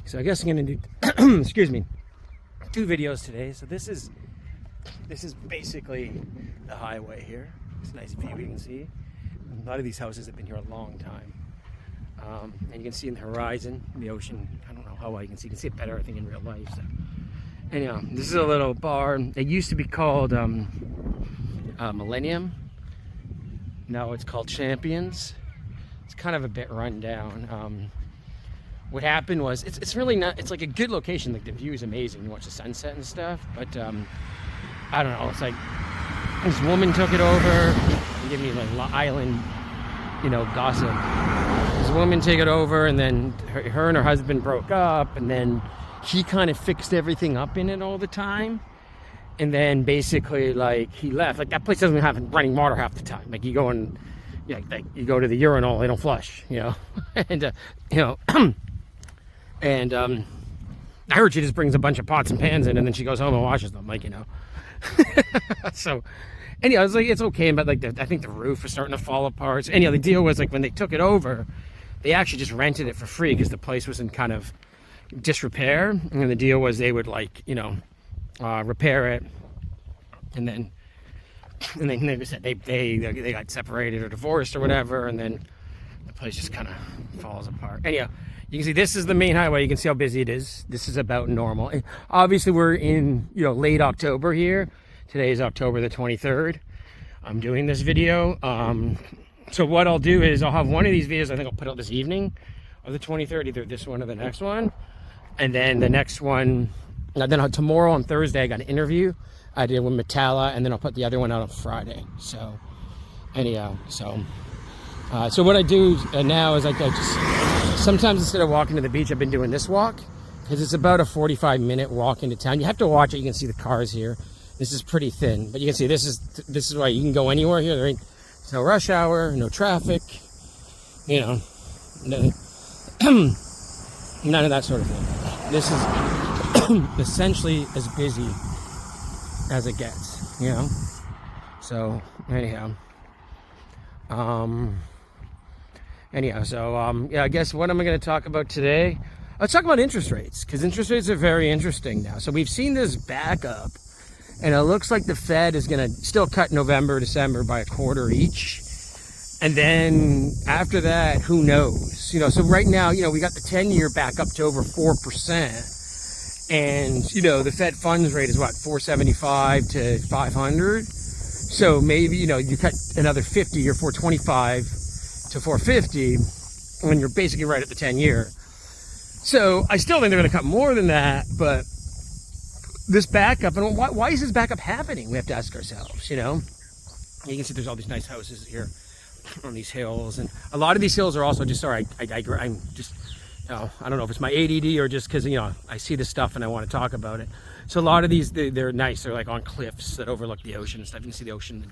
So I guess I'm gonna do, excuse me, 2 videos today. So this is basically the highway here. It's a nice view you can see. A lot of these houses have been here a long time. And you can see in the horizon, the ocean. I don't know how well you can see. You can see it better, I think, in real life. So, anyhow, this is a little bar. It used to be called Millennium. Now it's called Champions. It's kind of a bit run down. What happened was, it's really not. It's like a good location. Like the view is amazing. You watch the sunset and stuff. But I don't know. It's like this woman took it over and gave me like island, gossip. This woman took it over, and then her and her husband broke up, and then he kind of fixed everything up in it all the time. And then basically, like, he left. Like, that place doesn't have running water half the time. Like, you go and, like you go to the urinal, they don't flush, and and I heard she just brings a bunch of pots and pans in, and then she goes home and washes them, So, anyhow, it's like, it's okay, but like, I think the roof is starting to fall apart. So, anyhow, the deal was, like, when they took it over, they actually just rented it for free because the place was in kind of disrepair, and the deal was they would, like, repair it, and then they said they got separated or divorced or whatever, and then the place just kind of falls apart. Anyhow, you can see this is the main highway. You can see how busy it is. This is about normal. And obviously, we're in late October here. Today is October the 23rd. I'm doing this video. So what I'll do is I'll have one of these videos. I think I'll put out this evening of the 23rd, either this one or the next one, and then the next one. Then tomorrow on Thursday, I got an interview I did with Metalla, and then I'll put the other one out on Friday. So, anyhow, so what I do now is I just sometimes instead of walking to the beach, I've been doing this walk because it's about a 45-minute walk into town. You have to watch it. You can see the cars here. This is pretty thin, but you can see this is why you can go anywhere here. There's no rush hour, no traffic, none of that sort of thing. This is essentially as busy as it gets, So anyhow, I guess what am I going to talk about today? Let's talk about interest rates, because interest rates are very interesting now. So we've seen this back up, and it looks like the Fed is going to still cut November, December by a quarter each. And then after that, who knows? So right now, we got the 10-year back up to over 4%. And, the Fed funds rate is what, 475 to 500? So maybe, you cut another 50 or 425 to 450 when you're basically right at the 10-year. So I still think they're going to cut more than that, but this backup, and why is this backup happening? We have to ask ourselves, You can see there's all these nice houses here on these hills, and a lot of these hills are also just, sorry, I'm just, I don't know if it's my ADD or just because, I see this stuff and I want to talk about it. So a lot of these, they're nice. They're like on cliffs that overlook the ocean and stuff. You can see the ocean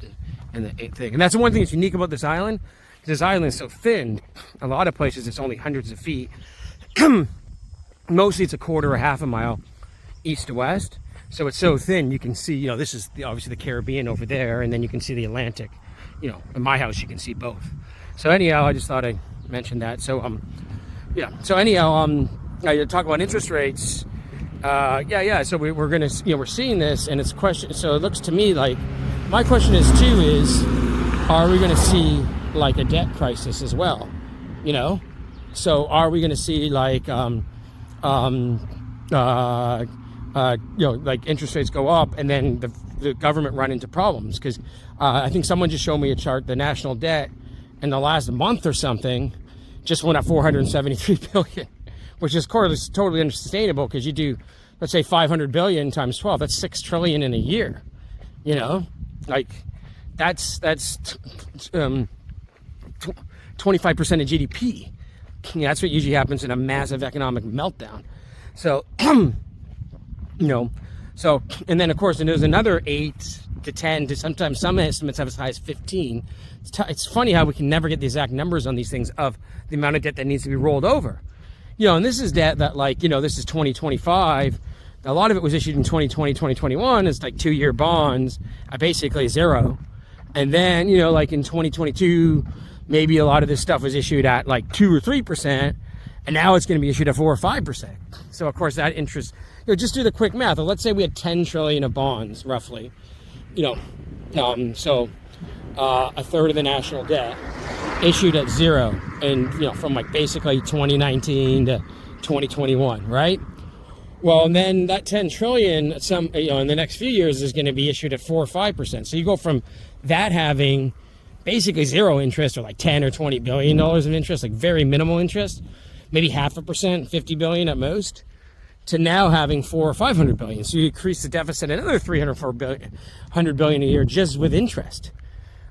and the thing. And that's the one thing that's unique about this island. This island is so thin. A lot of places it's only hundreds of feet. Mostly it's a quarter or half a mile east to west. So it's so thin you can see, this is obviously the Caribbean over there, and then you can see the Atlantic. In my house you can see both. So anyhow, I just thought I'd mention that. So So anyhow, I talk about interest rates. So we're gonna, we're seeing this, and it's question. So it looks to me like my question is are we gonna see like a debt crisis as well? So are we gonna see like like interest rates go up, and then the government run into problems? Because I think someone just showed me a chart. The national debt in the last month or something just went up 473 billion, which is totally unsustainable, because you do, let's say 500 billion times 12, that's 6 trillion in a year. Like that's 25% of GDP. That's what usually happens in a massive economic meltdown. So, so, and then of course, and there's another 8 to 10 to sometimes some estimates have as high as 15. It's funny how we can never get the exact numbers on these things of the amount of debt that needs to be rolled over. And this is debt that, like, this is 2025. A lot of it was issued in 2020, 2021. It's like 2-year bonds at basically zero. And then, like in 2022, maybe a lot of this stuff was issued at like 2 or 3%. and now it's going to be issued at 4 or 5%. So of course that interest, just do the quick math. Let's say we had 10 trillion of bonds, roughly, so a third of the national debt issued at zero, and from like basically 2019 to 2021, right? Well, and then that 10 trillion, in the next few years is going to be issued at 4 or 5%. So you go from that having basically zero interest, or like 10 or 20 billion dollars of interest, like very minimal interest, maybe 0.5%, 50 billion at most, to now having 400 or 500 billion. So you increase the deficit another 300 or 400 billion a year just with interest,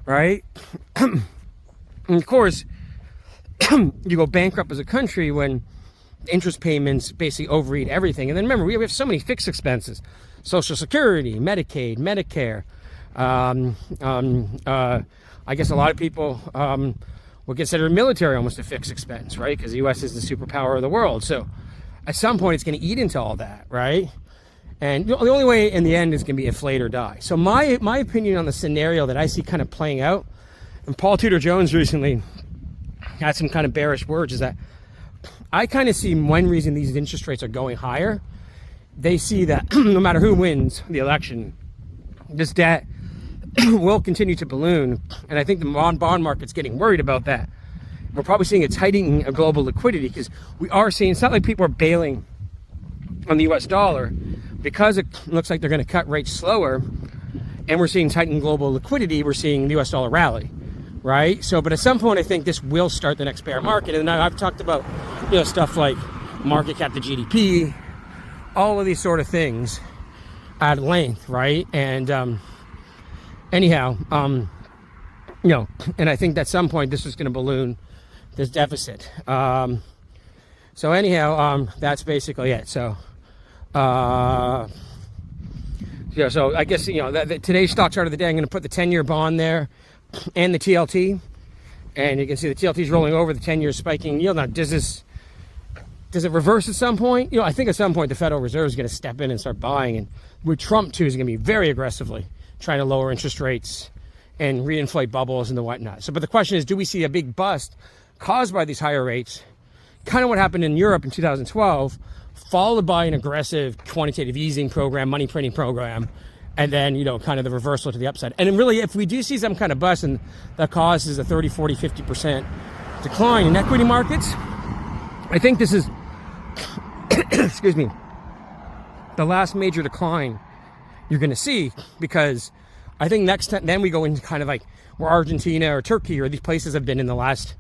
right? And of course, you go bankrupt as a country when interest payments basically overeat everything. And then remember, we have so many fixed expenses: Social Security, Medicaid, Medicare. I guess a lot of people would consider military almost a fixed expense, right? Because the U.S. is the superpower of the world. So at some point, it's going to eat into all that, right? And the only way in the end is going to be inflate or die. So my opinion on the scenario that I see kind of playing out, and Paul Tudor Jones recently had some kind of bearish words, is that I kind of see one reason these interest rates are going higher. They see that no matter who wins the election, this debt will continue to balloon. And I think the bond market's getting worried about that. We're probably seeing a tightening of global liquidity, because we are seeing, it's not like people are bailing on the US dollar, because it looks like they're going to cut rates slower, and we're seeing tightened global liquidity. We're seeing the US dollar rally, right? So, but at some point, I think this will start the next bear market. And I've talked about, stuff like market cap to GDP, all of these sort of things at length, right? And anyhow, and I think at some point this is going to balloon, this deficit. So anyhow, that's basically it. So, so I guess, today's stock chart of the day, I'm going to put the 10-year bond there and the TLT. And you can see the TLT is rolling over, the 10-year spiking yield. Now, does it reverse at some point? I think at some point the Federal Reserve is going to step in and start buying. And with Trump, too, is going to be very aggressively trying to lower interest rates and reinflate bubbles and the whatnot. So, but the question is, do we see a big bust caused by these higher rates? Kind of what happened in Europe in 2012, followed by an aggressive quantitative easing program, money printing program, and then, kind of the reversal to the upside. And really, if we do see some kind of bust and that causes a 30, 40, 50% decline in equity markets, I think this is, excuse me, the last major decline you're going to see, because I think next time, then we go into kind of like where Argentina or Turkey or these places have been in the last,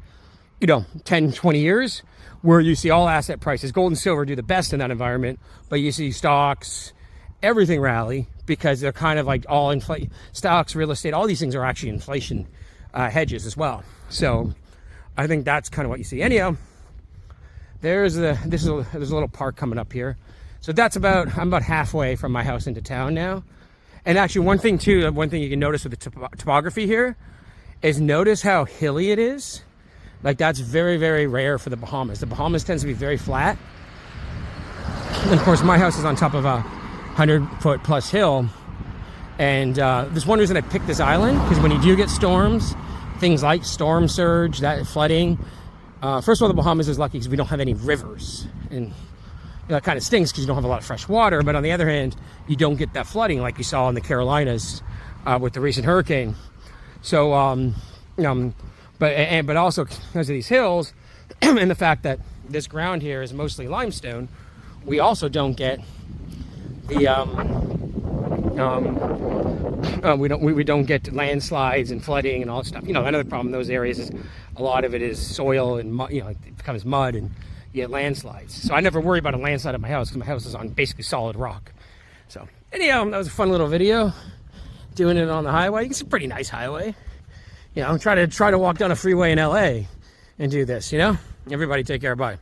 10, 20 years, where you see all asset prices, gold and silver, do the best in that environment, but you see stocks, everything rally, because they're kind of like all inflation. Stocks, real estate, all these things are actually inflation hedges as well. So I think that's kind of what you see. Anyhow, there's a little park coming up here. So I'm about halfway from my house into town now. And actually one thing you can notice with the topography here is notice how hilly it is. Like, that's very, very rare for the Bahamas. The Bahamas tends to be very flat. And of course, my house is on top of a 100-foot plus hill. And there's one reason I picked this island, because when you do get storms, things like storm surge, that flooding, first of all, the Bahamas is lucky because we don't have any rivers. And that kind of stings because you don't have a lot of fresh water. But on the other hand, you don't get that flooding like you saw in the Carolinas with the recent hurricane. So, but also because of these hills and the fact that this ground here is mostly limestone, we also don't get the we don't get landslides and flooding and all that stuff. Another problem in those areas is a lot of it is soil and mud, it becomes mud and you get landslides. So I never worry about a landslide at my house because my house is on basically solid rock. So anyhow, that was a fun little video doing it on the highway. It's a pretty nice highway. Try to walk down a freeway in LA and do this, Everybody take care. Bye.